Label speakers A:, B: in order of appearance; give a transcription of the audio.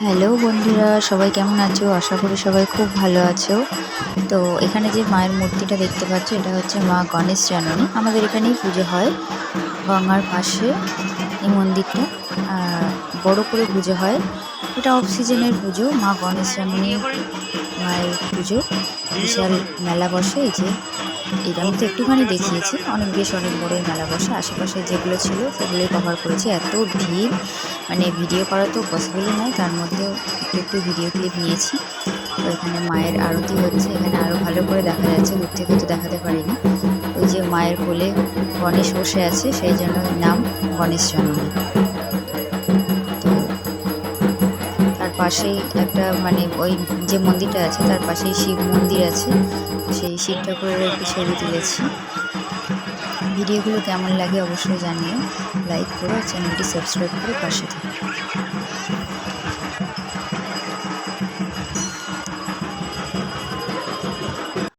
A: Hello বন্ধুরা, সবাই কেমন আছো? আশা করি সবাই খুব ভালো আছো। তো এখানে যে মায়ের মূর্তিটা দেখতে পাচ্ছ, এটা হচ্ছে মা গণেশ জননী। আমাদের এখানেই পুজো হয়, গঙ্গার পাশে এই মন্দিরটা। বড় করে পুজো হয়, এটা অফ সিজনের পুজো। মা গণেশ জননী মায়ের পুজো, বিশাল মেলা বসে। এই যে এটা আমি তো একটুখানি দেখিয়েছি, অনেক বড়ই মেলা বসে। আশেপাশে যেগুলো ছিল সেগুলোই কভার করেছি। এত ভিড়, মানে ভিডিও করা তো পসিবলই নয়, তার মধ্যেও একটু ভিডিও ক্লিপ নিয়েছি। তো এখানে মায়ের আরতি হচ্ছে, এখানে আরও ভালো করে দেখা যাচ্ছে, দূর থেকে তো দেখাতে পারিনি। ওই যে মায়ের কোলে গণেশ বসে আছে, সেই জন্য নাম গণেশ জননী। তো তার পাশেই একটা, মানে ওই যে মন্দিরটা আছে তার পাশেই শিব মন্দির আছে, সেই শিব ঠাকুরের একটি ছবি তুলেছি। ভিডিওগুলো কেমন লাগে অবশ্যই জানিও, লাইক করো, চ্যানেলটি সাবস্ক্রাইব করে পাশে থাকো।